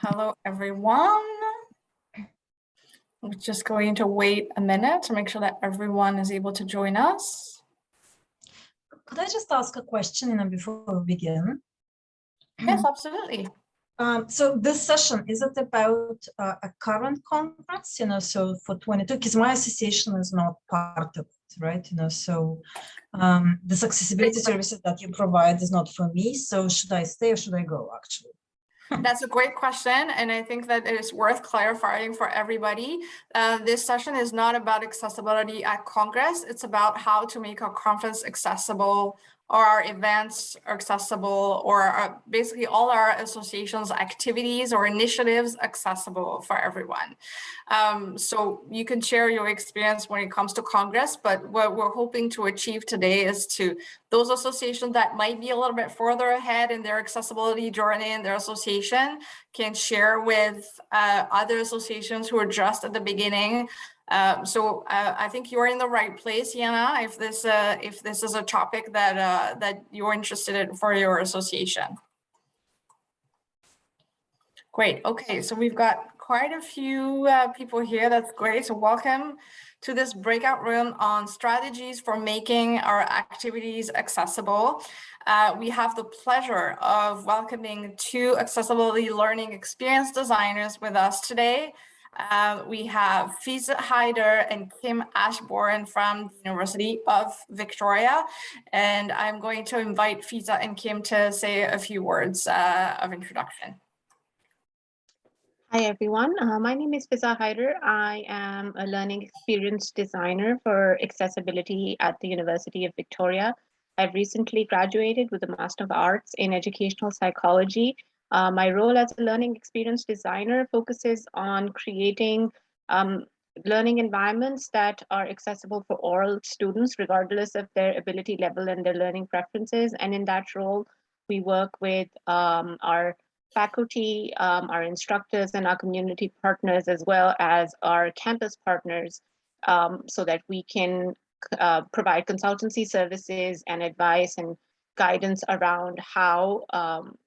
Hello, everyone. We're just going to wait a minute to make sure that everyone is able to join us. Could I just ask a question before we begin? Yes, absolutely. So this session, is it about a current conference, so for 22, because my association is not part of it, right? So this accessibility services that you provide is not for me. So should I stay or should I go, actually? That's a great question, and I think that it is worth clarifying for everybody. This session is not about accessibility at Congress. It's about how to make our conference accessible, or our events accessible, or basically all our associations' activities or initiatives accessible for everyone. So you can share your experience when it comes to Congress, but what we're hoping to achieve today is to those associations that might be a little bit further ahead in their accessibility journey in their association can share with other associations who are just at the beginning. So I think you're in the right place, Yana, if this is a topic that you're interested in for your association. Great. Okay, so we've got quite a few people here. That's great. So welcome to this breakout room on strategies for making our activities accessible. We have the pleasure of welcoming two accessibility learning experience designers with us today. We have Fiza Haider and Kim Ashbourne from the University of Victoria. And I'm going to invite Fiza and Kim to say a few words of introduction. Hi, everyone. My name is Fiza Haider. I am a learning experience designer for accessibility at the University of Victoria. I've recently graduated with a Master of Arts in Educational Psychology. My role as a learning experience designer focuses on creating learning environments that are accessible for all students, regardless of their ability level and their learning preferences. And in that role, we work with our faculty, our instructors, and our community partners, as well as our campus partners, so that we can provide consultancy services and advice and guidance around how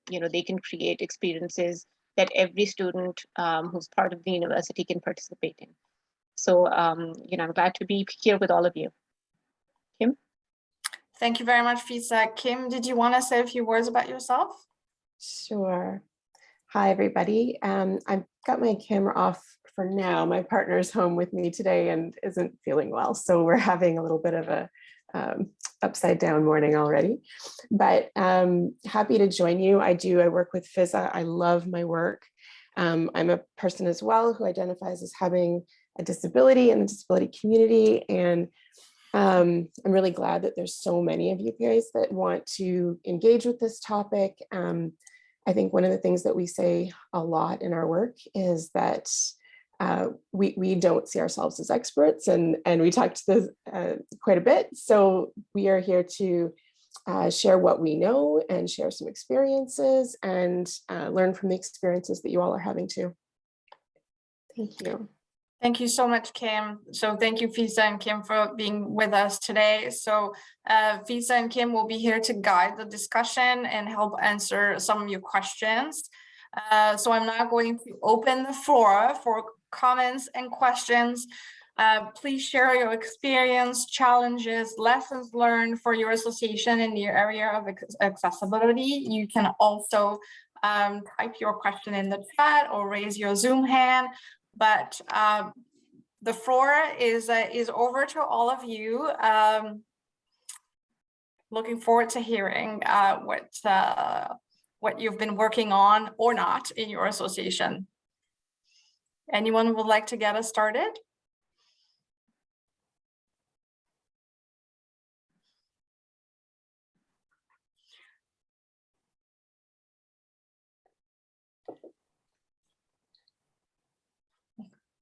they can create experiences that every student who's part of the university can participate in. So I'm glad to be here with all of you. Kim? Thank you very much, Fiza. Kim, did you want to say a few words about yourself? Sure. Hi, everybody. I've got my camera off for now. My partner's home with me today and isn't feeling well, so we're having a little bit of a upside down morning already. But happy to join you. I work with Fiza. I love my work. I'm a person as well who identifies as having a disability in the disability community, and I'm really glad that there's so many of you guys that want to engage with this topic. I think one of the things that we say a lot in our work is that we don't see ourselves as experts, and we talked this quite a bit. So we are here to share what we know and share some experiences and learn from the experiences that you all are having too. Thank you. Thank you so much, Kim. So thank you, Fiza and Kim, for being with us today. So Fiza and Kim will be here to guide the discussion and help answer some of your questions. So I'm now going to open the floor for comments and questions. Please share your experience, challenges, lessons learned for your association in the area of accessibility. You can also type your question in the chat or raise your Zoom hand. But the floor is over to all of you. Looking forward to hearing what you've been working on or not in your association. Anyone would like to get us started?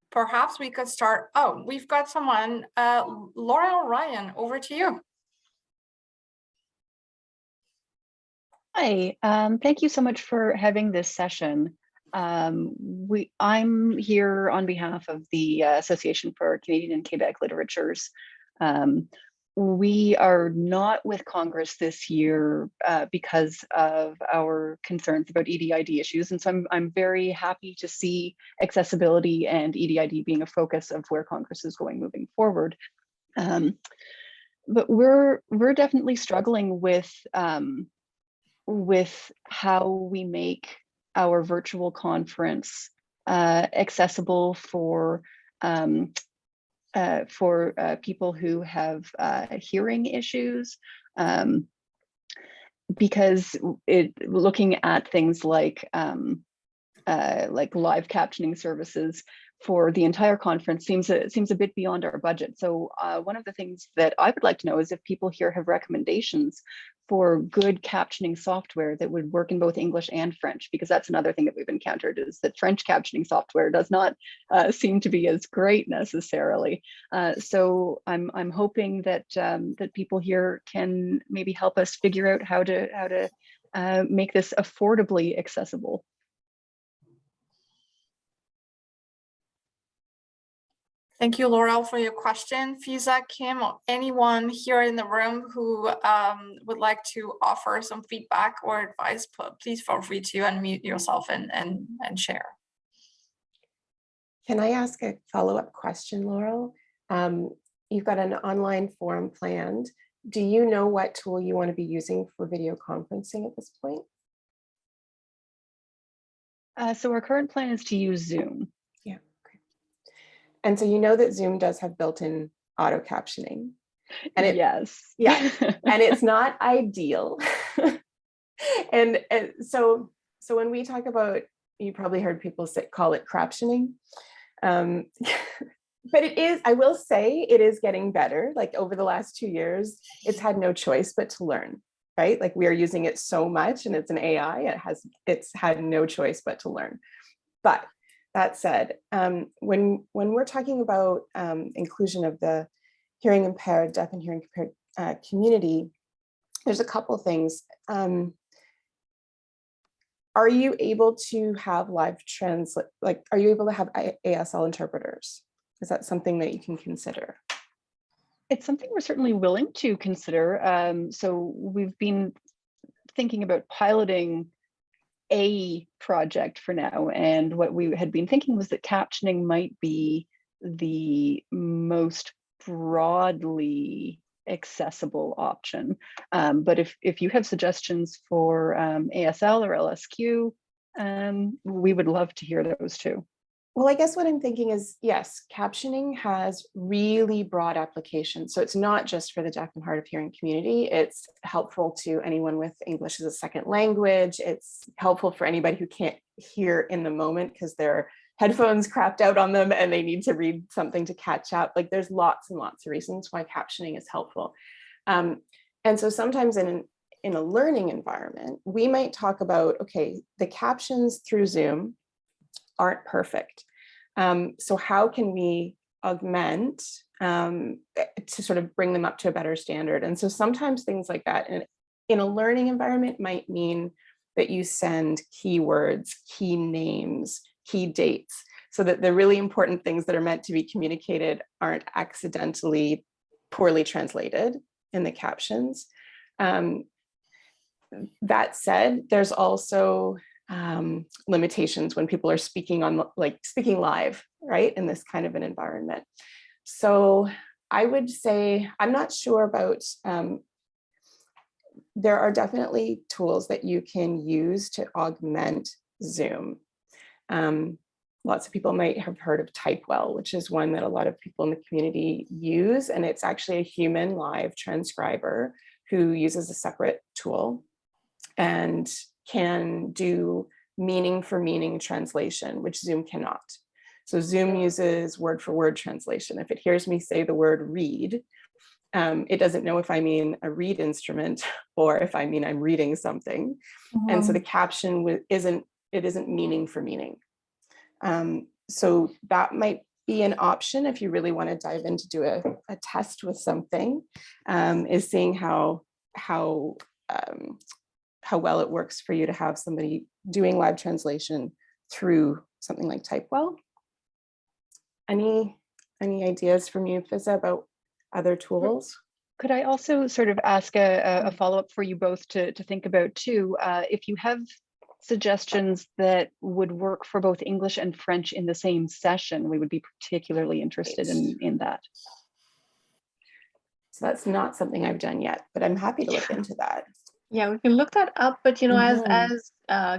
Perhaps we could start. Oh, we've got someone. Laura Ryan, over to you. Hi, thank you so much for having this session. I'm here on behalf of the Association for Canadian and Quebec Literatures. We are not with Congress this year because of our concerns about EDID issues. And so I'm very happy to see accessibility and EDID being a focus of where Congress is going moving forward. But we're definitely struggling with how we make our virtual conference accessible for people who have hearing issues, because looking at things like live captioning services for the entire conference seems a bit beyond our budget. So one of the things that I would like to know is if people here have recommendations for good captioning software that would work in both English and French, because that's another thing that we've encountered, is that French captioning software does not seem to be as great necessarily. So I'm hoping that that people here can maybe help us figure out how to make this affordably accessible. Thank you, Laurel, for your question. Fiza, Kim, or anyone here in the room who would like to offer some feedback or advice, please feel free to unmute yourself and share. Can I ask a follow-up question, Laurel? You've got an online forum planned. Do you know what tool you want to be using for video conferencing at this point? So our current plan is to use Zoom. Yeah. Okay. And so you know that Zoom does have built-in auto captioning. And Yes. Yeah. And it's not ideal. and so when we talk about, you probably heard people call it craptioning. But it is, I will say, it is getting better. Like over the last 2 years, it's had no choice but to learn, right? Like we are using it so much, and it's an AI. It's had no choice but to learn. But that said, when we're talking about inclusion of the hearing impaired, deaf and hearing impaired community, there's a couple things. Are you able to have live translate? Like, are you able to have ASL interpreters? Is that something that you can consider? It's something we're certainly willing to consider. So we've been thinking about piloting a project for now. And what we had been thinking was that captioning might be the most broadly accessible option. But if you have suggestions for ASL or LSQ, we would love to hear those too. Well, I guess what I'm thinking is, yes, captioning has really broad applications. So it's not just for the deaf and hard of hearing community. It's helpful to anyone with English as a second language. It's helpful for anybody who can't hear in the moment because their headphones crapped out on them and they need to read something to catch up. Like there's lots and lots of reasons why captioning is helpful. And so sometimes in a learning environment, we might talk about, okay, the captions through Zoom aren't perfect. So how can we augment to sort of bring them up to a better standard? And so sometimes things like that in a learning environment might mean that you send keywords, key names, key dates, so that the really important things that are meant to be communicated aren't accidentally poorly translated in the captions. That said, there's also limitations when people are speaking live, right, in this kind of an environment. So I would say, I'm not sure about, there are definitely tools that you can use to augment Zoom. Lots of people might have heard of Typewell, which is one that a lot of people in the community use, and it's actually a human live transcriber who uses a separate tool and can do meaning for meaning translation, which Zoom cannot. So Zoom uses word for word translation. If it hears me say the word read, it doesn't know if I mean a reed instrument or if I mean I'm reading something. Mm-hmm. And so the caption isn't meaning for meaning. So that might be an option if you really want to dive in to do a test with something, is seeing how well it works for you to have somebody doing live translation through something like Typewell. Any ideas from you, Fiza, about other tools? Could I also sort of ask a follow-up for you both to think about too? If you have suggestions that would work for both English and French in the same session, we would be particularly interested in that. So that's not something I've done yet, but I'm happy to look into that. Yeah, we can look that up, but you know, Mhm. as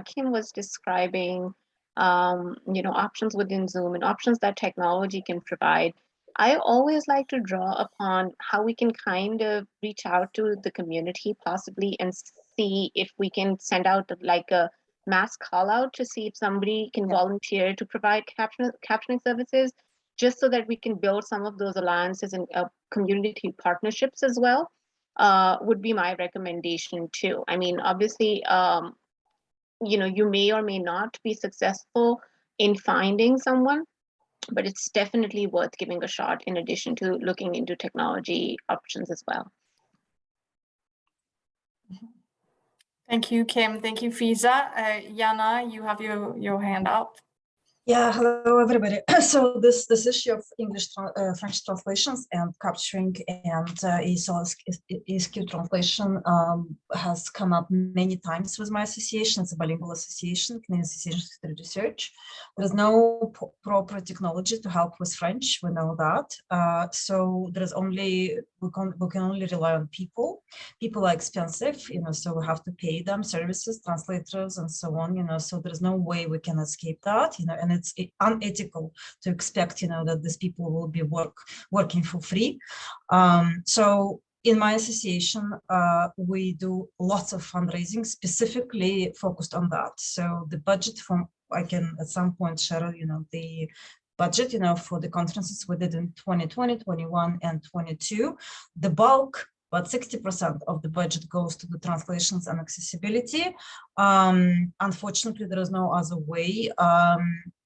Kim was describing, you know, options within Zoom and options that technology can provide, I always like to draw upon how we can kind of reach out to the community possibly and see if we can send out like a mass call out to see if somebody can volunteer to provide captioning services, just so that we can build some of those alliances and community partnerships as well. Would be my recommendation too. I mean, obviously, you know, you may or may not be successful in finding someone, but it's definitely worth giving a shot in addition to looking into technology options as well. Thank you, Kim. Thank you, Fiza. Yana, you have your hand up. Yeah, hello everybody. So this issue of English French translations and capturing and ESQ translation has come up many times with my association. It's a bilingual association, Canadian Association for Research. There is no proper technology to help with French. We know that. So there is only we can only rely on people. People are expensive, you know, so we have to pay them services, translators, and so on. You know, so there is no way we can escape that. You know, and it's unethical to expect, you know, that these people will be working for free. So in my association, we do lots of fundraising specifically focused on that. So the budget from, I can at some point share, you know, the budget, you know, for the conferences we did in 2020, 21, and 22. The bulk, about 60% of the budget goes to the translations and accessibility. Unfortunately, there is no other way.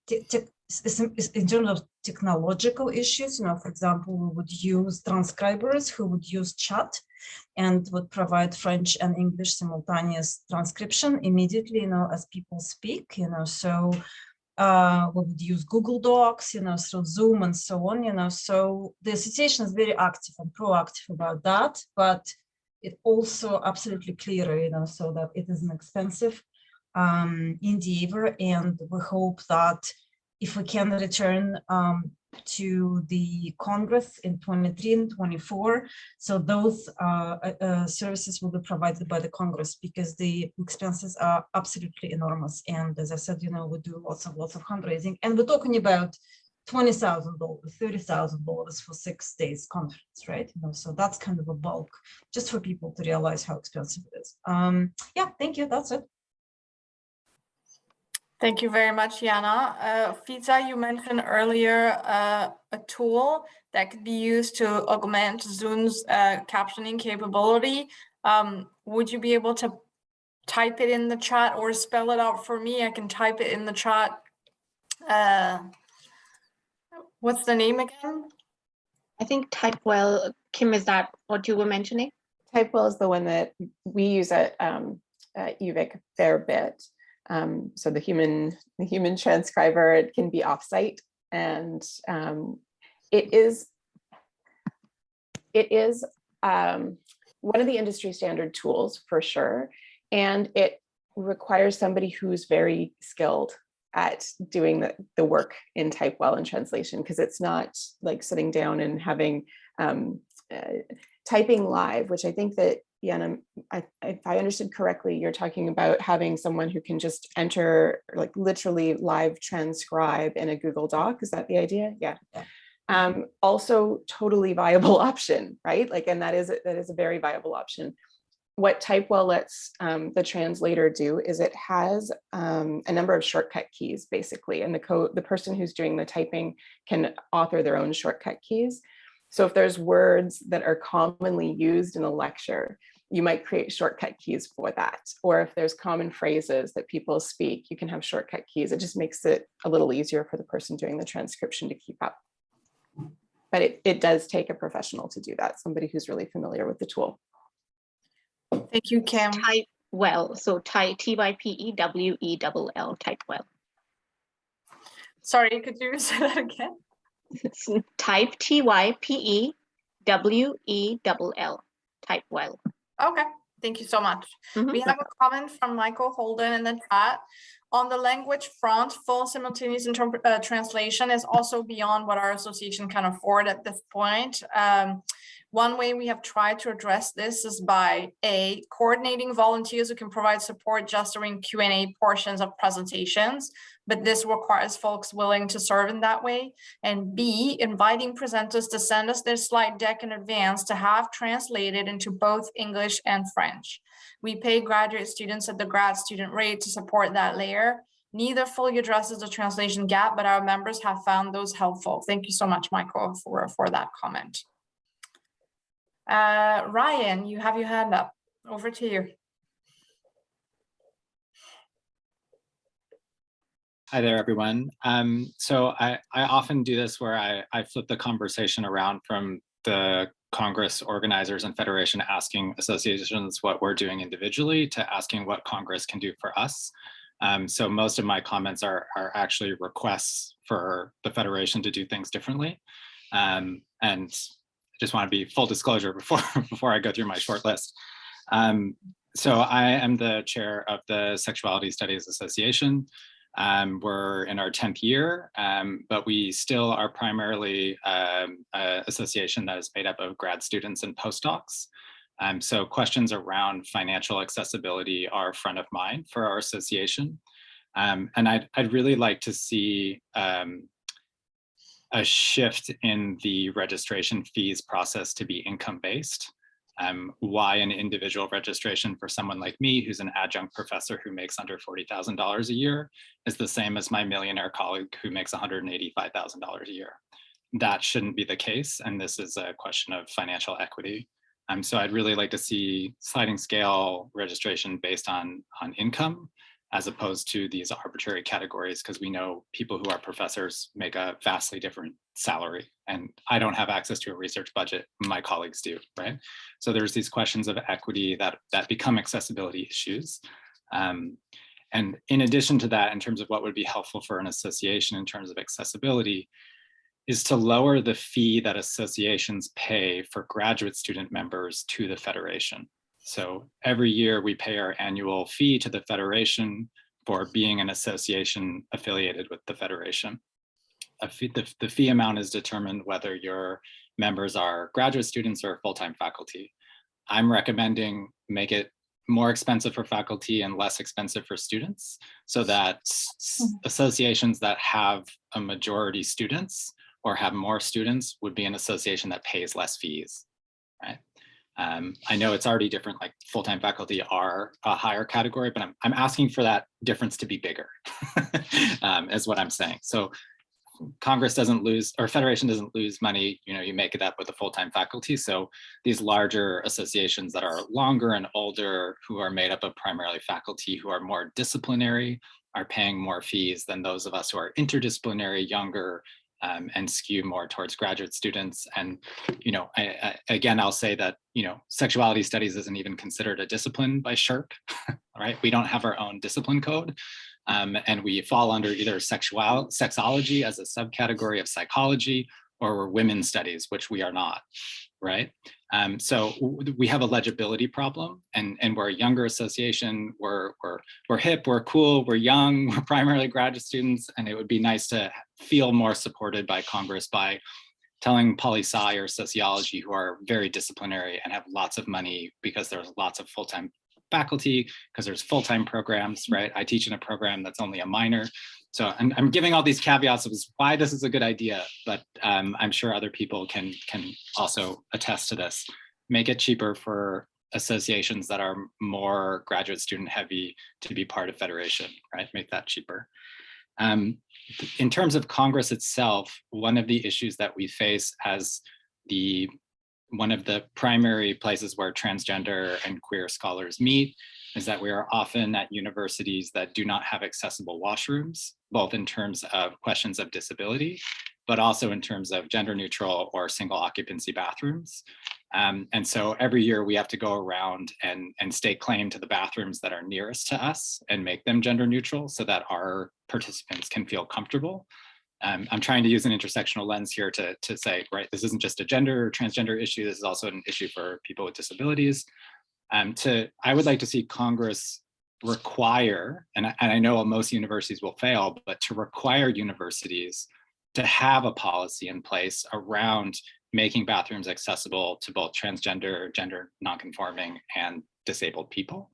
In terms of technological issues, you know, for example, we would use transcribers who would use chat and would provide French and English simultaneous transcription immediately, you know, as people speak, you know, so we would use Google Docs, you know, through Zoom and so on, you know, so the association is very active and proactive about that, but it also absolutely clear, you know, so that it is an expensive endeavor, and we hope that if we can return to the Congress in 23 and 24, so those services will be provided by the Congress, because the expenses are absolutely enormous. And as I said, you know, we do lots of fundraising, and we're talking about $20,000, $30,000 for 6 days conference, right? You know, so that's kind of a bulk, just for people to realize how expensive it is. Yeah, thank you. That's it. Thank you very much, Yana. Fiza, you mentioned earlier a tool that could be used to augment Zoom's captioning capability. Would you be able to type it in the chat or spell it out for me? I can type it in the chat. What's the name again? I think Typewell, Kim, is that what you were mentioning? Typewell is the one that we use at UVic a fair bit. So the human transcriber, it can be offsite, and it is one of the industry standard tools for sure, and it requires somebody who's very skilled at doing the work in Typewell and translation, because it's not like sitting down and having typing live, which I think that, Yana, if I understood correctly, you're talking about having someone who can just enter, like literally live transcribe in a Google Doc. Is that the idea? Yeah. Also totally viable option, right? Like, and that is a very viable option. What Typewell lets the translator do is it has a number of shortcut keys, basically, and the person who's doing the typing can author their own shortcut keys. So if there's words that are commonly used in a lecture, you might create shortcut keys for that. Or if there's common phrases that people speak, you can have shortcut keys. It just makes it a little easier for the person doing the transcription to keep up. But it does take a professional to do that, somebody who's really familiar with the tool. Thank you, Kim. Typewell, so Typewell, Typewell. Sorry, could you say that again? Type Typewell, W-E-L-L, type well. Okay, thank you so much. Mhm. We have a comment from Michael Holden in the chat. On the language front, full simultaneous translation is also beyond what our association can afford at this point. One way we have tried to address this is by A, coordinating volunteers who can provide support just during Q&A portions of presentations, but this requires folks willing to serve in that way. And B, inviting presenters to send us their slide deck in advance to have translated into both English and French. We pay graduate students at the grad student rate to support that layer. Neither fully addresses the translation gap, but our members have found those helpful. Thank you so much, Michael, for that comment. Ryan, you have your hand up. Over to you. Hi there, everyone. So I often do this where I flip the conversation around from the Congress organizers and Federation asking associations what we're doing individually to asking what Congress can do for us. So most of my comments are actually requests for the Federation to do things differently. And I just want to be full disclosure before I go through my short list. So I am the chair of the Sexuality Studies Association. We're in our 10th year, but we still are primarily an association that is made up of grad students and postdocs. So questions around financial accessibility are front of mind for our association. And I'd really like to see a shift in the registration fees process to be income-based. Why an individual registration for someone like me, who's an adjunct professor who makes under $40,000 a year, is the same as my millionaire colleague who makes $185,000 a year. That shouldn't be the case, and this is a question of financial equity. So I'd really like to see sliding scale registration based on income, as opposed to these arbitrary categories, because we know people who are professors make a vastly different salary, and I don't have access to a research budget, my colleagues do, right? So there's these questions of equity that become accessibility issues. And in addition to that, in terms of what would be helpful for an association in terms of accessibility, is to lower the fee that associations pay for graduate student members to the Federation. So every year we pay our annual fee to the Federation for being an association affiliated with the Federation. The fee amount is determined whether your members are graduate students or full-time faculty. I'm recommending make it more expensive for faculty and less expensive for students, so that associations that have a majority students or have more students would be an association that pays less fees, right? I know it's already different, like full-time faculty are a higher category, but I'm asking for that difference to be bigger, is what I'm saying. So Congress doesn't lose, or Federation doesn't lose money, you make it up with the full-time faculty. So these larger associations that are longer and older, who are made up of primarily faculty who are more disciplinary, are paying more fees than those of us who are interdisciplinary, younger, and skew more towards graduate students. And, again, I'll say that, sexuality studies isn't even considered a discipline by SHRC, right? We don't have our own discipline code. And we fall under either sexology as a subcategory of psychology, or we're women's studies, which we are not, right? So we have a legibility problem, and we're a younger association, we're hip, we're cool, we're young, we're primarily graduate students, and it would be nice to feel more supported by Congress by telling poli-sci or sociology, who are very disciplinary and have lots of money because there's lots of full-time faculty, because there's full-time programs, right? I teach in a program that's only a minor. So I'm giving all these caveats of why this is a good idea, but I'm sure other people can also attest to this. Make it cheaper for associations that are more graduate student heavy to be part of Federation, right? Make that cheaper. In terms of Congress itself, one of the issues that we face as one of the primary places where transgender and queer scholars meet is that we are often at universities that do not have accessible washrooms, both in terms of questions of disability, but also in terms of gender neutral or single occupancy bathrooms. And so every year we have to go around and stake claim to the bathrooms that are nearest to us and make them gender neutral so that our participants can feel comfortable. I'm trying to use an intersectional lens here to say, right, this isn't just a gender or transgender issue, this is also an issue for people with disabilities. I would like to see Congress require, and I know most universities will fail, but to require universities to have a policy in place around making bathrooms accessible to both transgender, gender nonconforming, and disabled people.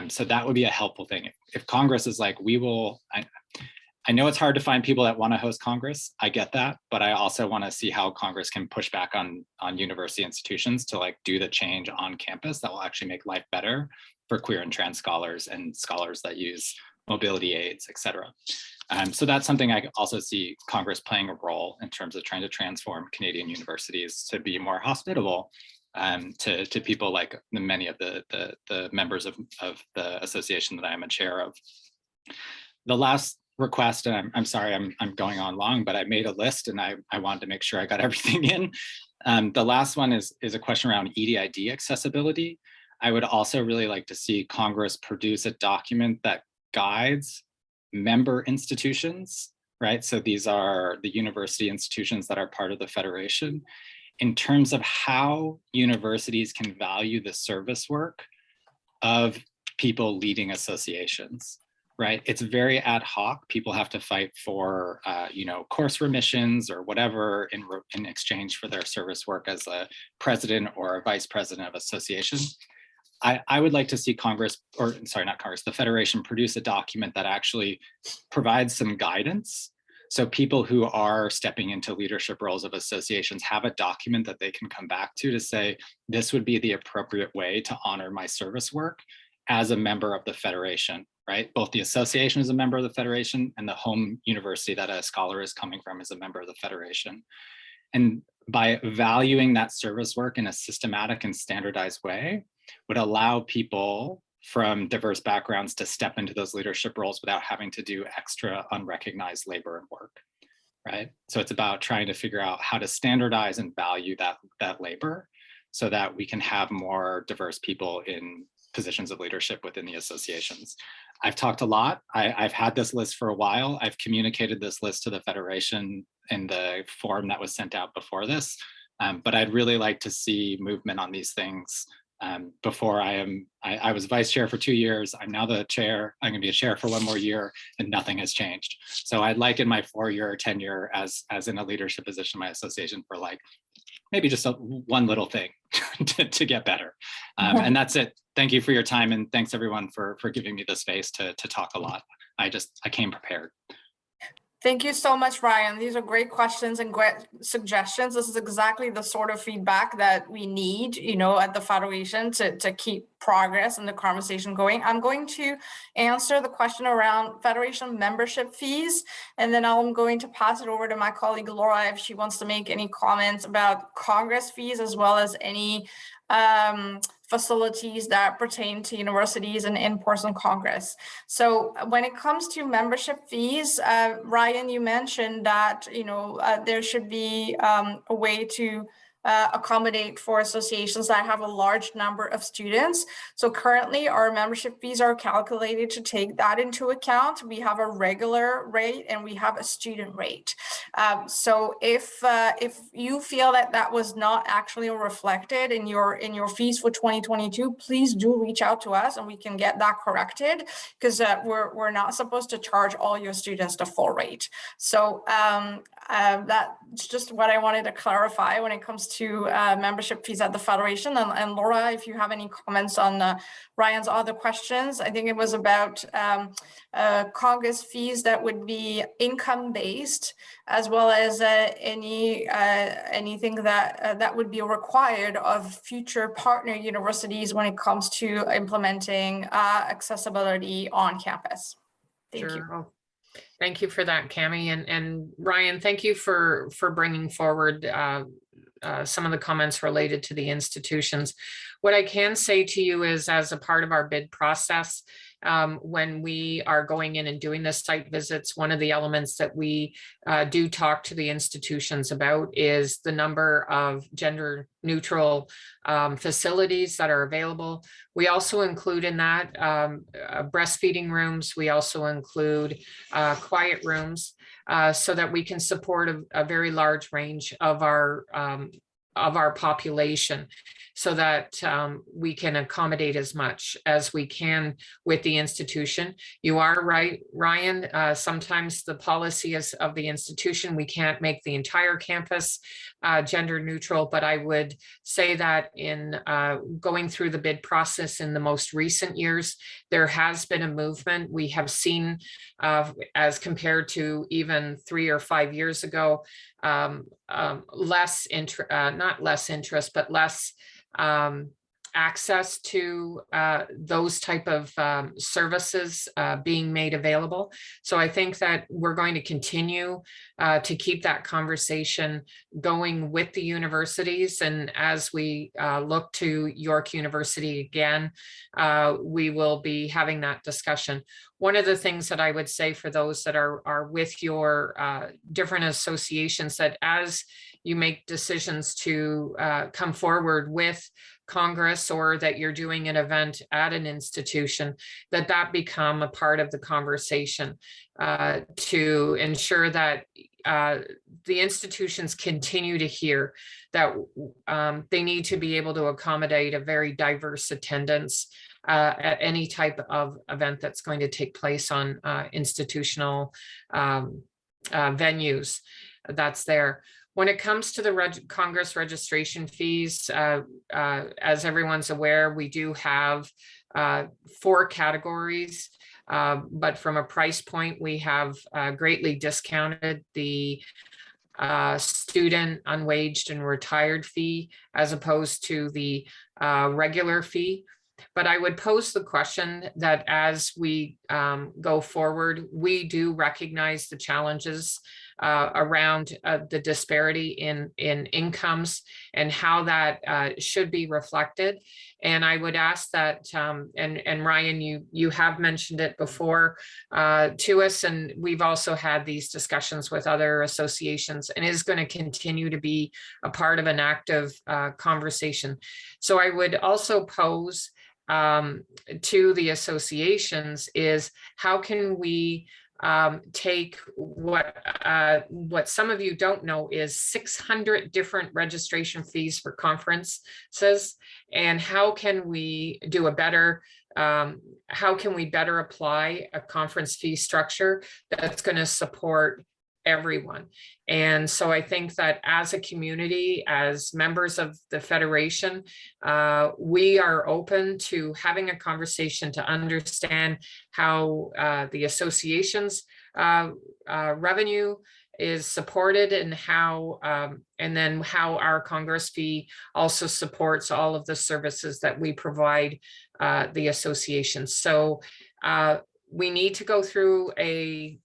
So that would be a helpful thing. If Congress is like, I know it's hard to find people that want to host Congress. I get that, but I also want to see how Congress can push back on university institutions to like do the change on campus that will actually make life better for queer and trans scholars and scholars that use mobility aids, et cetera. So that's something I also see Congress playing a role in terms of trying to transform Canadian universities to be more hospitable to people like many of the members of the association that I am a chair of. The last request, and I'm sorry I'm going on long, but I made a list and I wanted to make sure I got everything in. The last one is a question around EDID accessibility. I would also really like to see Congress produce a document that guides member institutions, right? So these are the university institutions that are part of the Federation, in terms of how universities can value the service work of people leading associations, right? It's very ad hoc. People have to fight for, course remissions or whatever in exchange for their service work as a president or a vice president of association. I would like to see Congress, or sorry, not Congress, the Federation produce a document that actually provides some guidance. So people who are stepping into leadership roles of associations have a document that they can come back to say, this would be the appropriate way to honor my service work as a member of the Federation, right? Both the association is a member of the Federation and the home university that a scholar is coming from is a member of the Federation. And by valuing that service work in a systematic and standardized way would allow people from diverse backgrounds to step into those leadership roles without having to do extra unrecognized labor and work, right? So it's about trying to figure out how to standardize and value that labor so that we can have more diverse people in positions of leadership within the associations. I've talked a lot. I've had this list for a while. I've communicated this list to the Federation in the form that was sent out before this, but I'd really like to see movement on these things before I was vice chair for 2 years. I'm now the chair. I'm gonna be a chair for 1 more year and nothing has changed. So I'd like in my 4-year tenure as in a leadership position in my association for like, maybe just one little thing to get better. And that's it. Thank you for your time. And thanks everyone for giving me the space to talk a lot. I came prepared. Thank you so much, Ryan. These are great questions and great suggestions. This is exactly the sort of feedback that we need, at the Federation to keep progress and the conversation going. I'm going to answer the question around Federation membership fees, and then I'm going to pass it over to my colleague Laura if she wants to make any comments about Congress fees, as well as any facilities that pertain to universities and in-person Congress. So when it comes to membership fees, Ryan, you mentioned that there should be a way to accommodate for associations that have a large number of students. So currently our membership fees are calculated to take that into account. We have a regular rate and we have a student rate. So if you feel that was not actually reflected in your fees for 2022, please do reach out to us and we can get that corrected, because we're not supposed to charge all your students the full rate. So that's just what I wanted to clarify when it comes to membership fees at the Federation. And Laura, if you have any comments on Ryan's other questions. I think it was about Congress fees that would be income-based, as well as anything that would be required of future partner universities when it comes to implementing accessibility on campus. Thank you. Well, thank you for that, Cami. And Ryan, thank you for bringing forward some of the comments related to the institutions. What I can say to you is, as a part of our bid process, when we are going in and doing the site visits, one of the elements that we do talk to the institutions about is the number of gender neutral facilities that are available. We also include in that breastfeeding rooms. We also include quiet rooms so that we can support a very large range of our population, so that we can accommodate as much as we can with the institution. You are right, Ryan. Sometimes the policy is of the institution, we can't make the entire campus gender neutral, but I would say that in going through the bid process in the most recent years, there has been a movement. We have seen, as compared to even 3 or 5 years ago, less interest, but less access to those type of services being made available. So I think that we're going to continue to keep that conversation going with the universities. And as we look to York University again, we will be having that discussion. One of the things that I would say for those that are with your different associations, that as you make decisions to come forward with Congress, or that you're doing an event at an institution, that become a part of the conversation to ensure that the institutions continue to hear that they need to be able to accommodate a very diverse attendance at any type of event that's going to take place on institutional venues that's there. When it comes to the Congress registration fees, as everyone's aware, we do have 4 categories, but from a price point, we have greatly discounted the student, unwaged, and retired fee as opposed to the regular fee. But I would pose the question that as we go forward, we do recognize the challenges around the disparity in incomes and how that should be reflected. And I would ask that, and Ryan, you have mentioned it before to us, and we've also had these discussions with other associations, and is going to continue to be a part of an active conversation. So I would also pose to the associations is, how can we take what some of you don't know is 600 different registration fees for conferences, and how can we do a better how can we better apply a conference fee structure that's going to support everyone. And so I think that as a community, as members of the Federation, we are open to having a conversation to understand how the association's revenue is supported, and how and then how our Congress fee also supports all of the services that we provide the association. So we need to go through a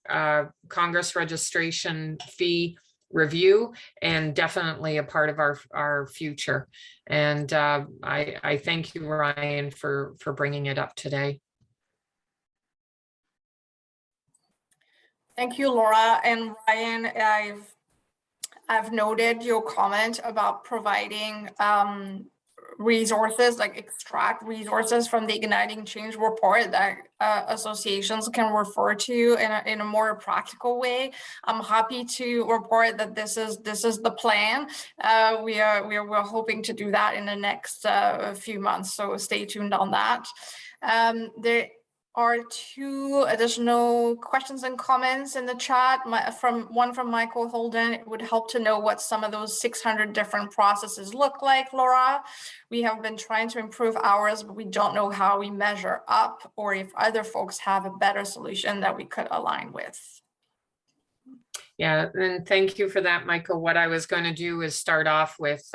Congress registration fee review, and definitely a part of our future. And I thank you, Ryan, for bringing it up today. Thank you, Laura and Ryan. I've noted your comment about providing resources, like extract resources from the Igniting Change report that associations can refer to in a more practical way. I'm happy to report that this is the plan. We're hoping to do that in the next few months, so stay tuned on that. There are 2 additional questions and comments in the chat. One from Michael Holden. It would help to know what some of those 600 different processes look like, Laura. We have been trying to improve ours, but we don't know how we measure up, or if other folks have a better solution that we could align with. Yeah, and thank you for that, Michael. What I was going to do is start off with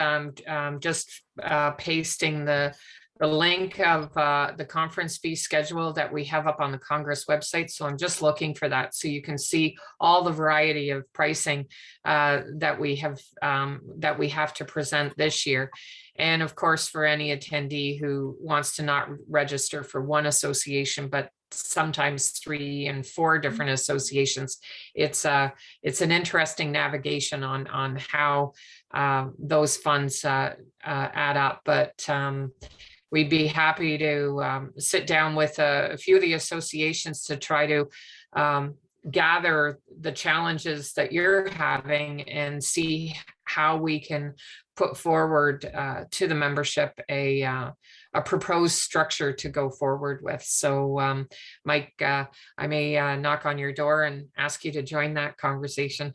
just pasting the link of the conference fee schedule that we have up on the Congress website. So I'm just looking for that, so you can see all the variety of pricing that we have to present this year. And of course, for any attendee who wants to not register for one association, but sometimes 3 and 4 different associations. It's an interesting navigation on how those funds add up, but we'd be happy to sit down with a few of the associations to try to gather the challenges that you're having and see how we can put forward to the membership a proposed structure to go forward with. So Mike, I may knock on your door and ask you to join that conversation.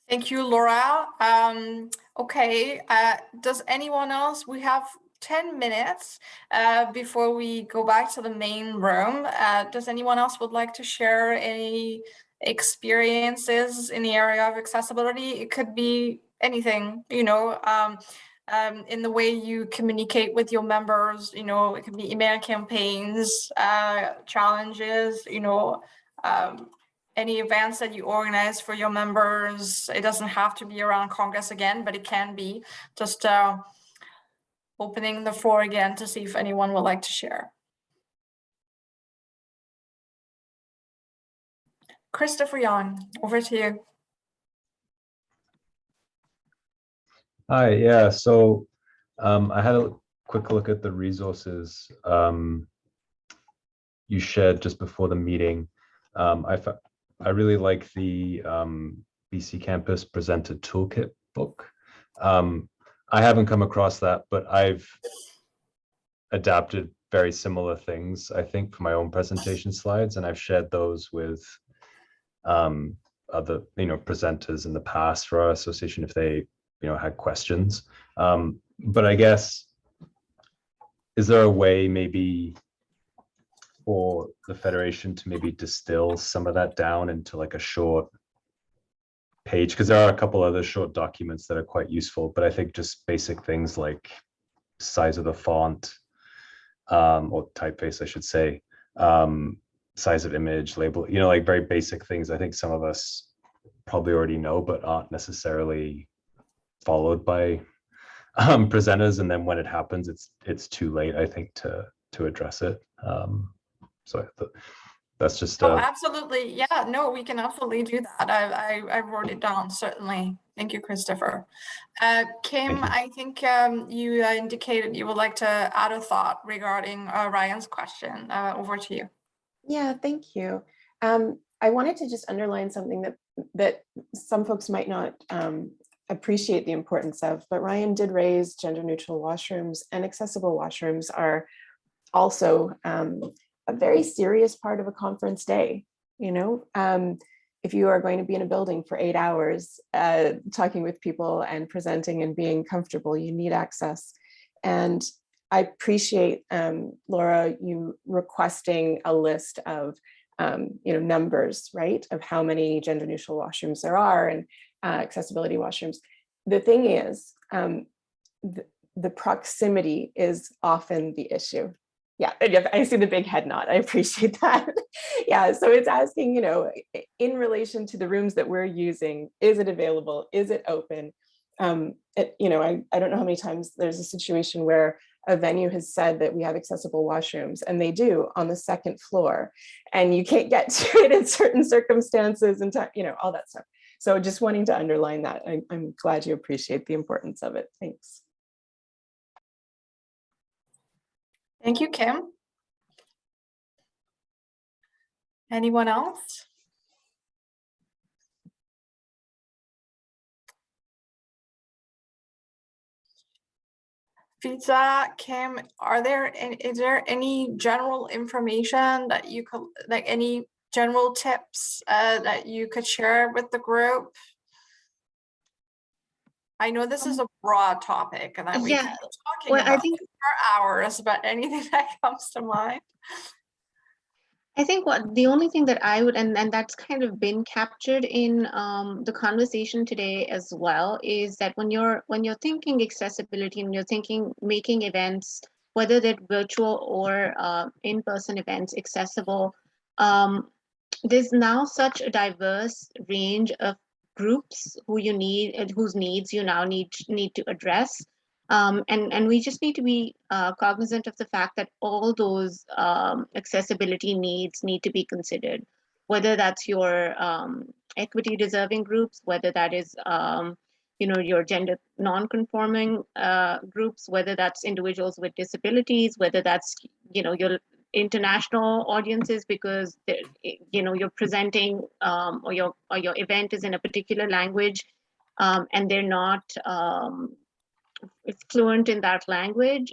Thank you, Laura. Okay, does anyone else, we have 10 minutes before we go back to the main room. Does anyone else would like to share any experiences in the area of accessibility? It could be anything, you know, in the way you communicate with your members, you know, it could be email campaigns, challenges, you know, any events that you organize for your members. It doesn't have to be around Congress again, but it can be. Just opening the floor again to see if anyone would like to share. Christopher Young, over to you. Hi, yeah, so I had a quick look at the resources you shared just before the meeting. I really like the BC Campus Presenter Toolkit book. I haven't come across that, but I've adapted very similar things, I think, for my own presentation slides, and I've shared those with other, you know, presenters in the past for our association if they, you know, had questions. But I guess, is there a way maybe for the Federation to maybe distill some of that down into like a short page? Because there are a couple other short documents that are quite useful, but I think just basic things like size of the font, or typeface, I should say, size of image, label, you know, like very basic things. I think some of us probably already know, but aren't necessarily followed by presenters. And then when it happens, it's too late, I think, to address it. So that's just absolutely, yeah, no, we can absolutely do that. I wrote it down, certainly. Thank you, Christopher. Kim, I think you indicated you would like to add a thought regarding Ryan's question. Over to you. Yeah, thank you. I wanted to just underline something that some folks might not appreciate the importance of, but Ryan did raise gender neutral washrooms, and accessible washrooms are also a very serious part of a conference day. You know, if you are going to be in a building for 8 hours, talking with people and presenting and being comfortable, you need access. And I appreciate, Laura, you requesting a list of, you know, numbers, right, of how many gender neutral washrooms there are and accessibility washrooms. The thing is, the proximity is often the issue. Yeah, I see the big head nod. I appreciate that. Yeah, so it's asking, you know, in relation to the rooms that we're using, is it available? Is it open? You know, I don't know how many times there's a situation where a venue has said that we have accessible washrooms, and they do on the second floor, and you can't get to it in certain circumstances and, you know, all that stuff. So just wanting to underline that. I'm glad you appreciate the importance of it. Thanks. Thank you, Kim. Anyone else? Pizza, Kim, is there any general information that you could, like any general tips that you could share with the group? I know this is a broad topic and that we could be talking about it for hours, but anything that comes to mind? I think the only thing that I would, and that's kind of been captured in the conversation today as well, is that when you're thinking accessibility and you're thinking making events, whether they're virtual or in-person events, accessible, there's now such a diverse range of groups whose needs you now need to address. And we just need to be cognizant of the fact that all those accessibility needs need to be considered, whether that's your equity deserving groups, whether that is your gender non-conforming groups, whether that's individuals with disabilities, whether that's your international audiences, because you're presenting or your event is in a particular language, and they're not fluent in that language.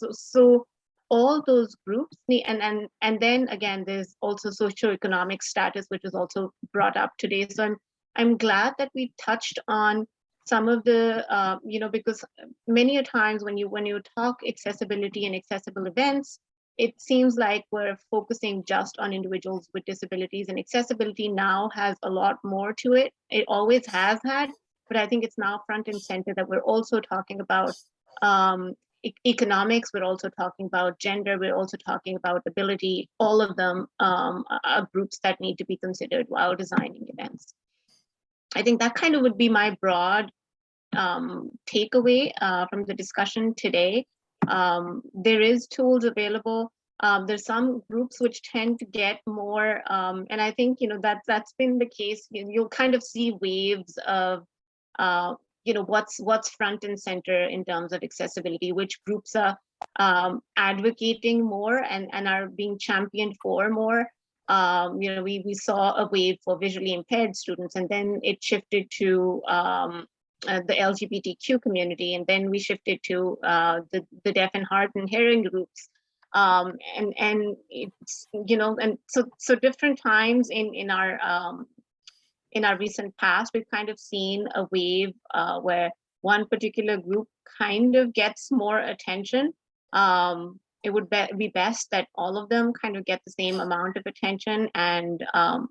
So all those groups need, and then again, there's also socioeconomic status, which was also brought up today. So I'm glad that we touched on some of the, because many a times when you talk accessibility and accessible events, it seems like we're focusing just on individuals with disabilities, and accessibility now has a lot more to it. It always has had, but I think it's now front and center that we're also talking about economics, we're also talking about gender, we're also talking about ability. All of them are groups that need to be considered while designing events. I think that kind of would be my broad takeaway from the discussion today. There is tools available. There's some groups which tend to get more, and I think that's been the case. You'll kind of see waves of what's front and center in terms of accessibility, which groups are advocating more and are being championed for more. We saw a wave for visually impaired students, and then it shifted to the LGBTQ community, and then we shifted to the deaf and hard and hearing groups. And it's and so different times in our recent past, we've kind of seen a wave where one particular group kind of gets more attention. It would be best that all of them kind of get the same amount of attention. And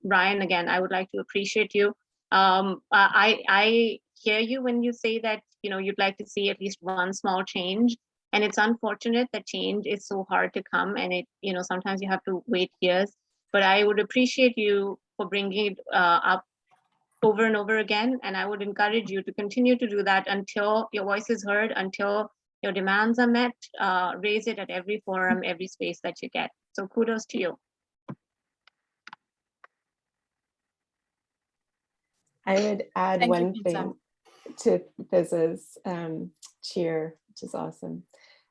Ryan, again, I would like to appreciate you. I hear you when you say that you'd like to see at least one small change. And it's unfortunate that change is so hard to come, and it sometimes you have to wait years. But I would appreciate you for bringing it up over and over again, and I would encourage you to continue to do that until your voice is heard, until your demands are met. Raise it at every forum, every space that you get. So kudos to you. I would add Thank you, one Pizza. thing to Biz's cheer, which is awesome.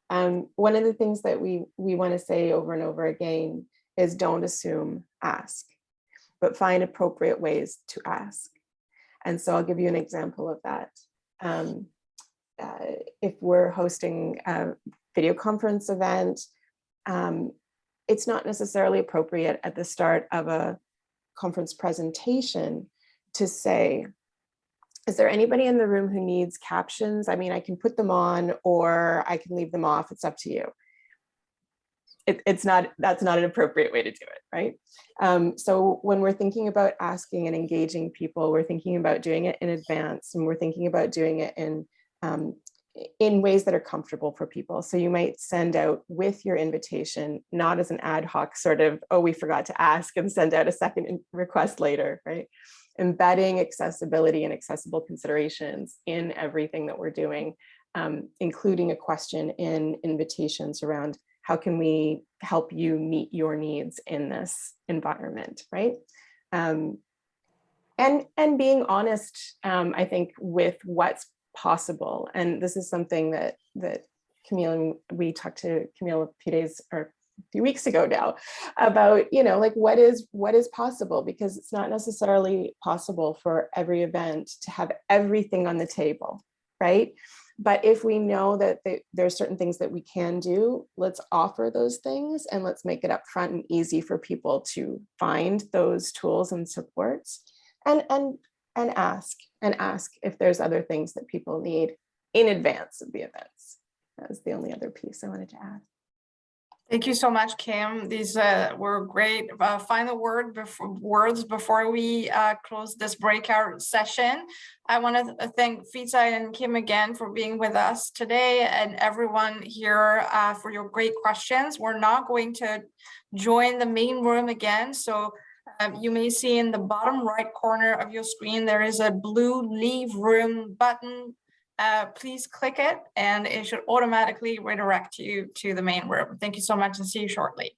One of the things that we want to say over and over again is don't assume, ask, but find appropriate ways to ask. And so I'll give you an example of that. If we're hosting a video conference event, it's not necessarily appropriate at the start of a conference presentation to say, is there anybody in the room who needs captions? I mean, I can put them on or I can leave them off. It's up to you. That's not an appropriate way to do it, right? So when we're thinking about asking and engaging people, we're thinking about doing it in advance, and we're thinking about doing it in ways that are comfortable for people. So you might send out with your invitation, not as an ad hoc sort of, oh, we forgot to ask, and send out a second request later, right? Embedding accessibility and accessible considerations in everything that we're doing, including a question in invitations around how can we help you meet your needs in this environment, right? And being honest, I think, with what's possible. And this is something that Camille and we talked to Camille a few weeks ago now about, like what is possible, because it's not necessarily possible for every event to have everything on the table, right? But if we know that there are certain things that we can do, let's offer those things and let's make it upfront and easy for people to find those tools and supports, and ask if there's other things that people need in advance of the events. That was the only other piece I wanted to add. Thank you so much, Kim. These were great final words before we close this breakout session. I want to thank Fitza and Kim again for being with us today, and everyone here for your great questions. We're not going to join the main room again, so you may see in the bottom right corner of your screen there is a blue leave room button. please click it and it should automatically redirect you to the main room. Thank you so much and see you shortly.